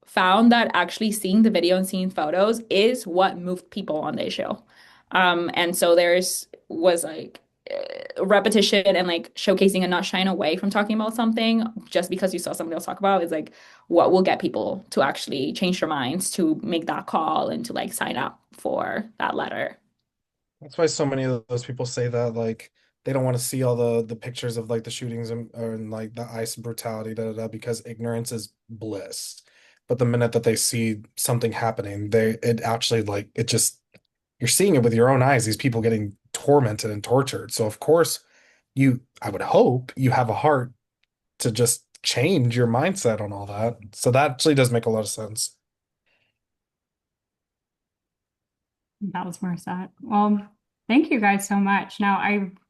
found that actually seeing the video and seeing photos is what moved people on the issue. And so there's was like repetition and like showcasing and not shying away from talking about something just because you saw somebody else talk about is like what will get people to actually change their minds to make that call and to like sign up for that letter. That's why so many of those people say that like they don't want to see all the pictures of like the shootings and like the ICE brutality, because ignorance is bliss. But the minute that they see something happening, it actually like it just you're seeing it with your own eyes, these people getting tormented and tortured. So of course I would hope you have a heart to just change your mindset on all that. So that actually does make a lot of sense. That was Marissa. Well, thank you guys so much. Now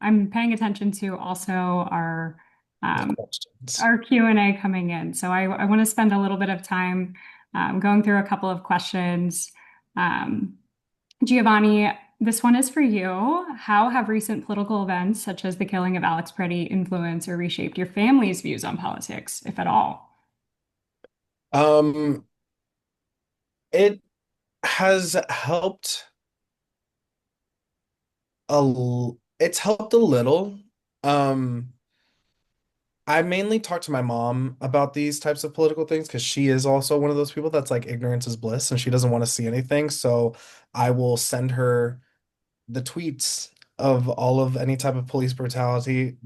I'm paying attention to also The um, questions. our Q&A coming in. So I want to spend a little bit of time going through a couple of questions. Um, Giovanni, this one is for you. How have recent political events, such as the killing of Alex Preddy, influenced or reshaped your family's views on politics, if at all? Um, it has helped it's helped a little. Um, I mainly talk to my mom about these types of political things because she is also one of those people that's like ignorance is bliss and she doesn't want to see anything. So I will send her the tweets of all of any type of police brutality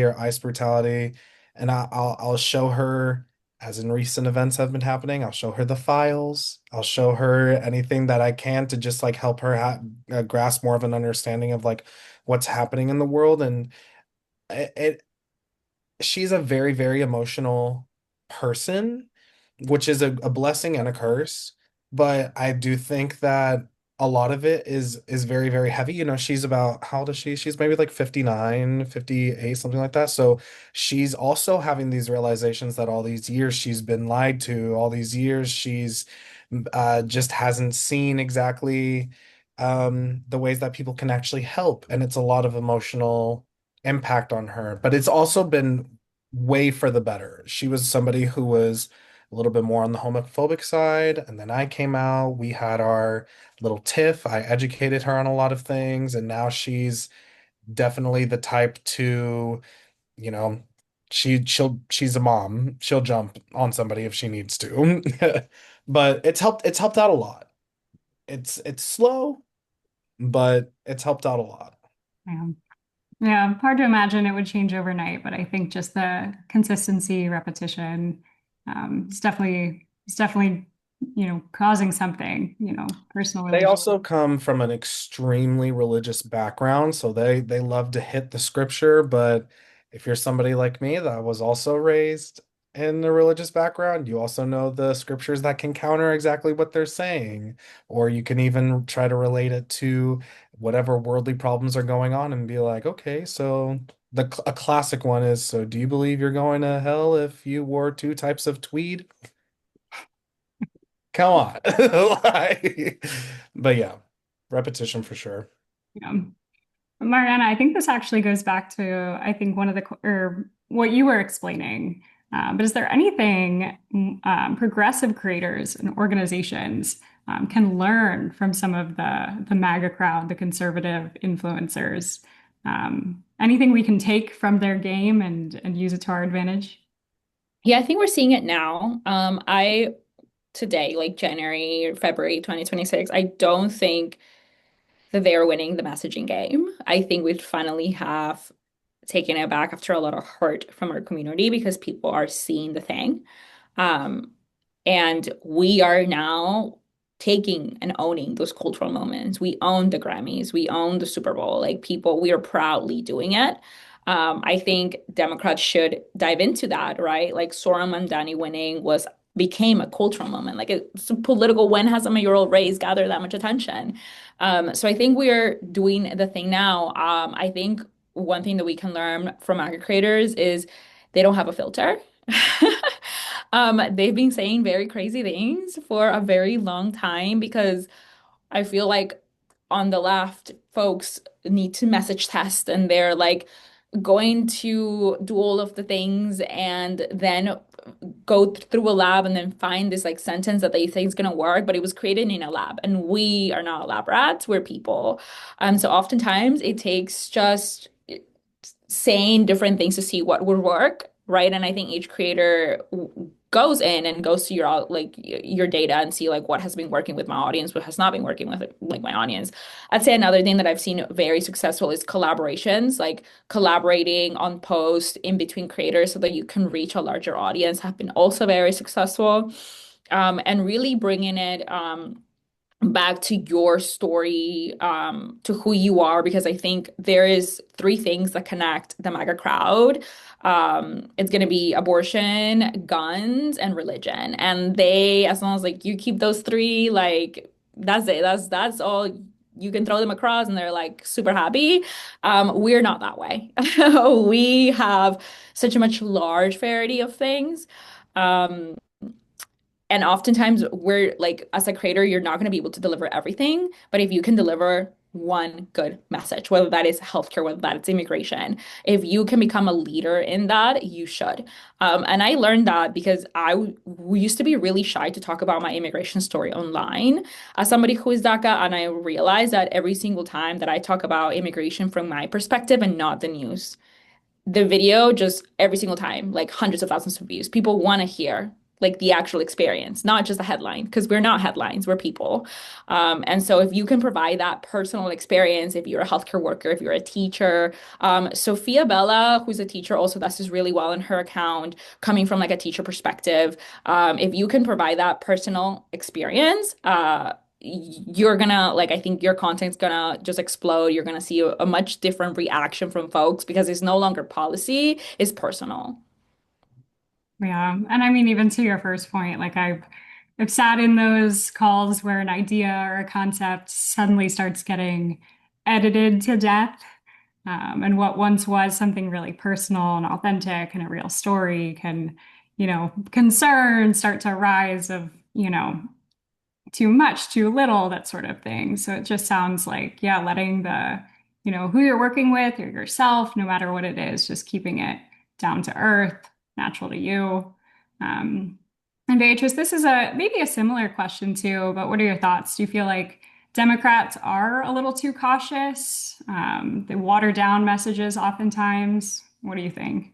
or ICE brutality, and I'll show her, as in recent events have been happening. I'll show her the files. I'll show her anything that I can to just like help her grasp more of an understanding of like what's happening in the world. And it she's a very, very emotional person, which is a blessing and a curse. But I do think that a lot of it is very, very heavy. You know, she's about, how old is she? She's maybe like 59, 58, something like that. So she's also having these realizations that all these years she's been lied to, all these years she's just hasn't seen exactly the ways that people can actually help. And it's a lot of emotional impact on her. But it's also been way for the better. She was somebody who was a little bit more on the homophobic side, and then I came out. We had our little tiff. I educated her on a lot of things, and now she's definitely the type to, you know, she's a mom. She'll jump on somebody if she needs to. But it's helped out a lot. It's slow, but it's helped out a lot. Yeah. Yeah, hard to imagine it would change overnight, but I think just the consistency, repetition, it's definitely, causing something, personal They relationship. also come from an extremely religious background, so they love to hit the scripture, but if you're somebody like me that was also raised in a religious background, you also know the scriptures that can counter exactly what they're saying, or you can even try to relate it to whatever worldly problems are going on and be like, okay, so a classic one is, so do you believe you're going to hell if you wore two types of tweed? Come on. Like, but yeah, repetition for sure. Yeah. Mariana, I think this actually goes back to, I think one of the, or what you were explaining. But is there anything progressive creators and organizations can learn from some of the MAGA crowd, the conservative influencers? Anything we can take from their game and use it to our advantage? Yeah, I think we're seeing it now. I today, like January, February 2026, I don't think that they are winning the messaging game. I think we finally have taken it back after a lot of hurt from our community because people are seeing the thing. Um, and we are now taking and owning those cultural moments. We own the Grammys, we own the Super Bowl. Like people, we are proudly doing it. I think Democrats should dive into that, right? Like Sorum Mandani winning was became a cultural moment. Like it's political. When has a mayoral race gathered that much attention? So I think we're doing the thing now. I think one thing that we can learn from market creators is they don't have a filter. They've been saying very crazy things for a very long time because I feel like on the left, folks need to message test and they're like going to do all of the things and then go through a lab and then find this like sentence that they think is going to work, but it was created in a lab and we are not lab rats, we're people. So oftentimes it takes just saying different things to see what would work, right? And I think each creator goes in and goes to your like your data and see like what has been working with my audience, what has not been working with like my audience. I'd say another thing that I've seen very successful is collaborations, like collaborating on posts in between creators so that you can reach a larger audience have been also very successful. And really bringing it back to your story, to who you are, because I think there is three things that connect the MAGA crowd. It's going to be abortion, guns, and religion. And they, as long as like you keep those three, like that's it. That's all. You can throw them across and they're like super happy. We're not that way. We have such a much large variety of things. Um, and oftentimes we're like, as a creator, you're not going to be able to deliver everything. But if you can deliver one good message, whether that is healthcare, whether that is immigration, if you can become a leader in that, you should. And I learned that because we used to be really shy to talk about my immigration story online as somebody who is DACA. And I realized that every single time that I talk about immigration from my perspective and not the news, the video just every single time, like hundreds of thousands of views. People want to hear like the actual experience, not just a headline, because we're not headlines, we're people. And so if you can provide that personal experience, if you're a healthcare worker, if you're a teacher, Sophia Bella, who's a teacher, also does this really well in her account, coming from like a teacher perspective. If you can provide that personal experience, you're gonna like I think your content's gonna just explode. You're gonna see a much different reaction from folks because it's no longer policy, it's personal. Yeah. And I mean, even to your first point, like I've sat in those calls where an idea or a concept suddenly starts getting edited to death. And what once was something really personal and authentic and a real story can, concerns start to rise of, too much, too little, that sort of thing. So it just sounds like, yeah, letting who you're working with or yourself, no matter what it is, just keeping it down to earth, natural to you. Um, and Beatrice, this is maybe a similar question too, but what are your thoughts? Do you feel like Democrats are a little too cautious? They water down messages oftentimes. What do you think?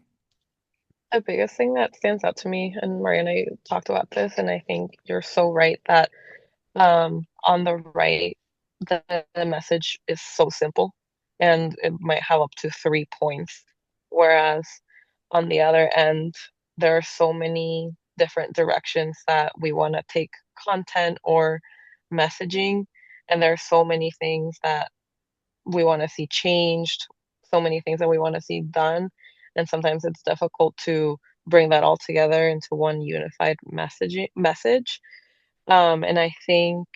The biggest thing that stands out to me, and Mariana, you talked about this, and I think you're so right that on the right, the message is so simple and it might have up to 3 points. Whereas on the other end, there are so many different directions that we want to take content or messaging, and there are so many things that we want to see changed, so many things that we want to see done. And sometimes it's difficult to bring that all together into one unified message. And I think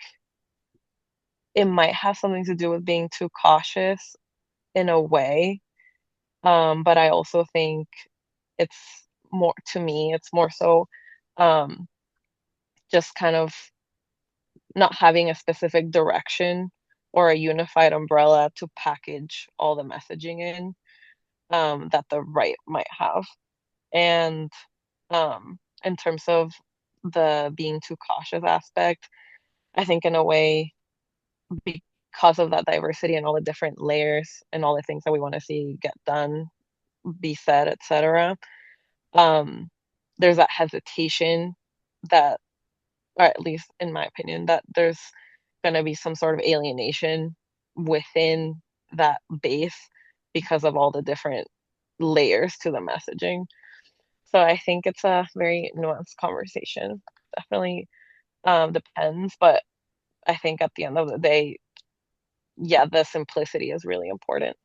it might have something to do with being too cautious in a way. But I also think it's more, to me, it's more so um, just kind of not having a specific direction or a unified umbrella to package all the messaging in that the right might have. And in terms of the being too cautious aspect, I think in a way, because of that diversity and all the different layers and all the things that we want to see get done, be said, etc. Um, there's that hesitation that, or at least in my opinion, that there's going to be some sort of alienation within that base because of all the different layers to the messaging. So I think it's a very nuanced conversation. Definitely depends, but I think at the end of the day, yeah, the simplicity is really important.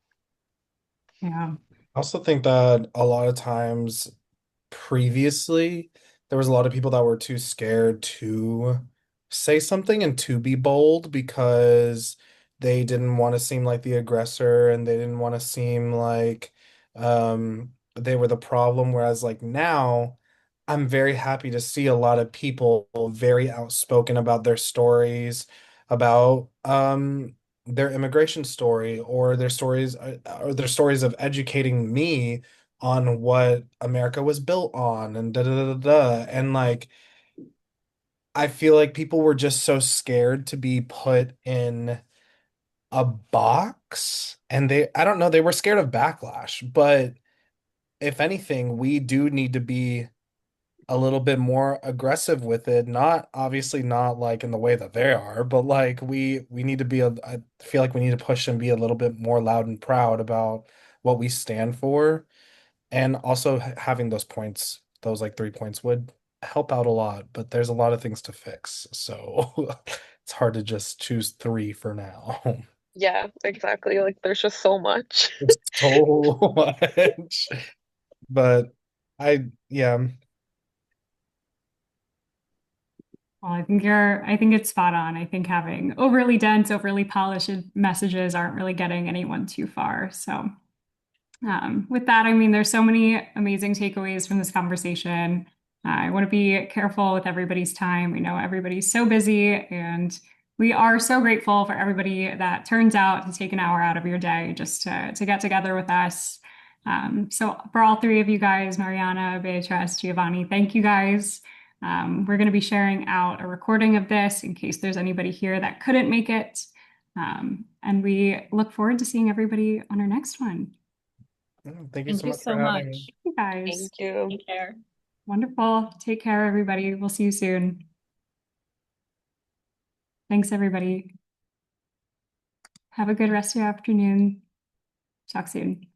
Yeah. I also think that a lot of times previously there was a lot of people that were too scared to say something and to be bold because they didn't want to seem like the aggressor and they didn't want to seem like they were the problem. Whereas like now, I'm very happy to see a lot of people very outspoken about their stories, about their immigration story or their stories of educating me on what America was built on and da da da da da. And like I feel like people were just so scared to be put in a box and I don't know, they were scared of backlash. But if anything, we do need to be a little bit more aggressive with it. Not obviously not like in the way that they are, but like we need to be I feel like we need to push and be a little bit more loud and proud about what we stand for. And also having those points, those like 3 points would help out a lot, but there's a lot of things to fix. So it's hard to just choose three for now. Yeah, exactly. Like there's just so much. It's so much. But yeah. Well, I think it's spot on. I think having overly dense, overly polished messages aren't really getting anyone too far. So, with that, I mean, there's so many amazing takeaways from this conversation. I want to be careful with everybody's time. We know everybody's so busy, and we are so grateful for everybody that turns out to take an hour out of your day just to get together with us. So, for all three of you guys, Mariana, Beatrice, Giovanni, thank you guys. We're going to be sharing out a recording of this in case there's anybody here that couldn't make it. And we look forward to seeing everybody on our next one. Thank you Thank so you much for so having me. much. You guys, Thank you. Take care. wonderful. Take care, everybody. We'll see you soon. Thanks, everybody. Have a good rest of your afternoon. Talk soon.